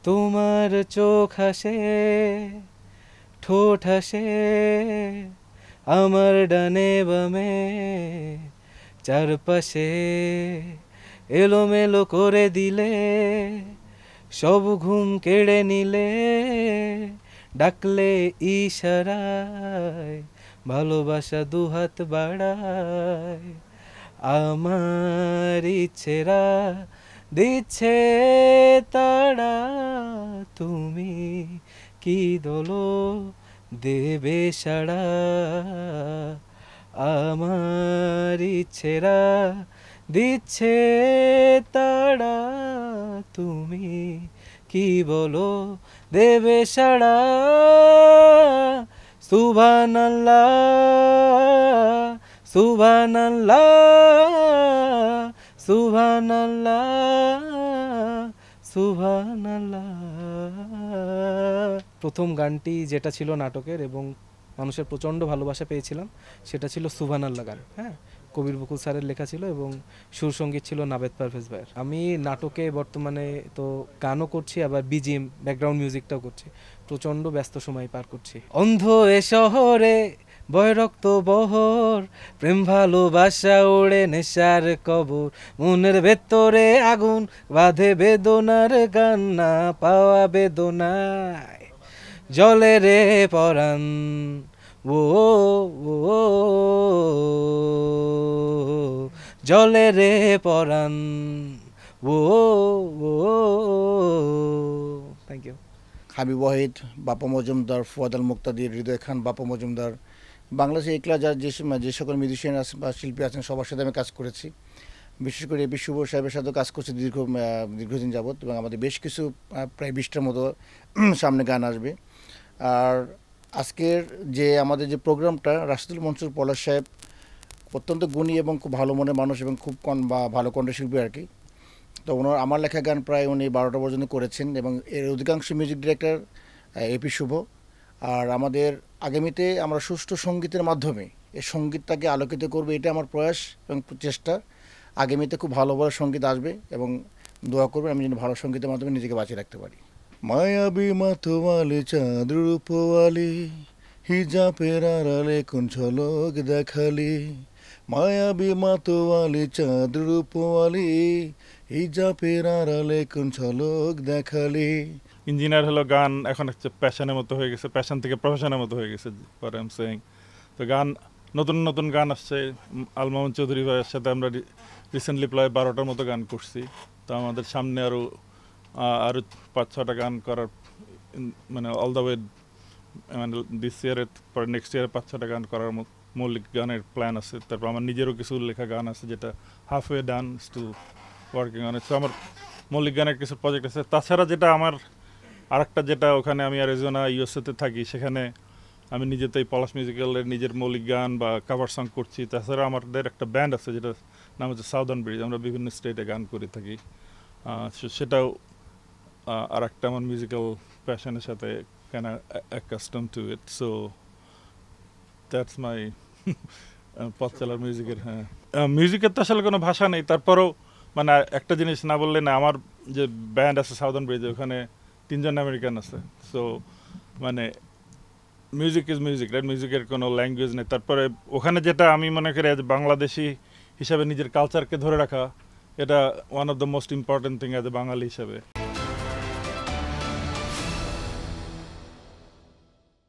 তোমার চোখ হাসে, ঠোঁট হাসে, আমার ডানে বামে, চারপাশে এলোমেলো করে দিলে, সব ঘুম কেড়ে নিলে, ডাকলে ইশারায়, ভালোবাসা দুহাত বাড়ায়, আমার ইচ্ছেরা দিচ্ছে তারা, তুমি কি দোলো দেবে সাড়া, আমার ইচ্ছেরা দিচ্ছে তারা, তুমি কি বলো দেবে সাড়া। সুবহানাল্লাহ সুবহানাল্লাহ সুবহানাল্লাহ সুবহানাল্লাহ। প্রথম গানটি যেটা ছিল নাটকের এবং মানুষের প্রচণ্ড ভালোবাসা পেয়েছিলাম সেটা ছিল সুবহানাল্লাহ গান। হ্যাঁ, কবির বকুল স্যারের লেখা ছিল এবং সুর সঙ্গীত ছিল নাবেদ পারভেজ ভাইয়ের। আমি নাটকে বর্তমানে তো গানও করছি, আবার বিজিএম ব্যাকগ্রাউন্ড মিউজিকটাও করছি। প্রচণ্ড ব্যস্ত সময় পার করছি। অন্ধ এ শহরে বয় রক্ত বহর, প্রেম ভালোবাসা ওড়ে নেশার কবর, মনের ভেতরে আগুন বাঁধে বেদনার গান, না পাওয়া বেদনায় জলে রে পরাণ। ও জলে রে পরাণ। ও থ্যাংক ইউ। হাবিব ওয়াহিদ, বাপ্পা মজুমদার, ফুয়াদ আল মুক্তাদির, হৃদয় খান, বাপ্পা মজুমদার, বাংলাদেশে একলা যার যে সকল মিউজিশিয়ান আছে বা শিল্পী আছেন সবার সাথে আমি কাজ করেছি। বিশেষ করে এপি শুভ সাহেবের সাথেও কাজ করছি দীর্ঘদিন যাবৎ, এবং আমাদের বেশ কিছু প্রায় 20টার মতো সামনে গান আসবে। আর আজকের যে আমাদের যে প্রোগ্রামটা, রাশিদুল মনসুর পলাশ সাহেব অত্যন্ত গুণী এবং খুব ভালো মনের মানুষ এবং খুব ভালো কণ্ঠশিল্পী আর কি। তো ওনার আমার লেখা গান প্রায় উনি 12টা পর্যন্ত করেছেন এবং এর অধিকাংশ মিউজিক ডিরেক্টর এপি শুভ। আর আমাদের আগামীতে আমরা সুষ্ঠু সঙ্গীতের মাধ্যমে এই সঙ্গীতটাকে আলোকিত করবো, এটা আমার প্রয়াস এবং চেষ্টা। আগামীতে খুব ভালো ভালো সঙ্গীত আসবে এবং দোয়া করবেন আমি যেন ভালো সঙ্গীতের মাধ্যমে নিজেকে বাঁচিয়ে রাখতে পারি। মায়াবী মাতোয়ালি চাঁদ রূপওয়ালি, হিজাবের আড়ালে কোন ঝলক দেখালি, মায়াবী মাতোয়ালি চাঁদ রূপওয়ালি, হিজাবের আড়ালে কোন ঝলক দেখালি। ইঞ্জিনিয়ার হলো গান এখন একটা প্যাশনের মতো হয়ে গেছে, প্যাশন থেকে প্রফেশনের মতো হয়ে গেছে ফর আই এম সেইং। তো গান নতুন নতুন গান আসছে। আল মামুন চৌধুরী ভাইয়ের সাথে আমরা রিসেন্টলি প্রায় 12টার মতো গান করছি। তো আমাদের সামনে আরও 5-6টা গান করার মানে অল দ্য ওয়ে, মানে দিস ইয়ারের পরে নেক্সট ইয়ারে 5-6টা গান করার মৌলিক গানের প্ল্যান আছে। তারপর আমার নিজেরও কিছু লেখা গান আছে যেটা halfway done, still working on it. So আমার মৌলিক গানের কিছু প্রজেক্ট আছে। তাছাড়া যেটা আমার আরেকটা, যেটা ওখানে আমি অ্যারিজোনা ইউএসএতে থাকি, সেখানে আমি নিজেতেই পলাশ মিউজিক্যালের নিজের মৌলিক গান বা কাভার সং করছি। তাছাড়া আমাদের একটা ব্যান্ড আছে যেটা নাম হচ্ছে সাউদার্ন ব্রিজ, আমরা বিভিন্ন স্টেটে গান করে থাকি। সেটাও আর একটা আমার মিউজিক্যাল প্যাশনের সাথে কেন accustom two it. So that's my পথ চলার মিউজিকের। হ্যাঁ, মিউজিকের তো আসলে কোনো ভাষা নেই। তারপরেও মানে একটা জিনিস না বললে না, আমার যে ব্যান্ড আছে সাউদার্ন ব্রিজে, ওখানে 3জন আমেরিকান আছে। সো মানে মিউজিক ইজ মিউজিক, রাইট? মিউজিকের কোনো ল্যাঙ্গুয়েজ নেই। তারপরে ওখানে যেটা আমি মনে করি অ্যাজ বাংলাদেশি হিসাবে নিজের কালচারকে ধরে রাখা, এটা one of the most important thing as a Bangali হিসাবে।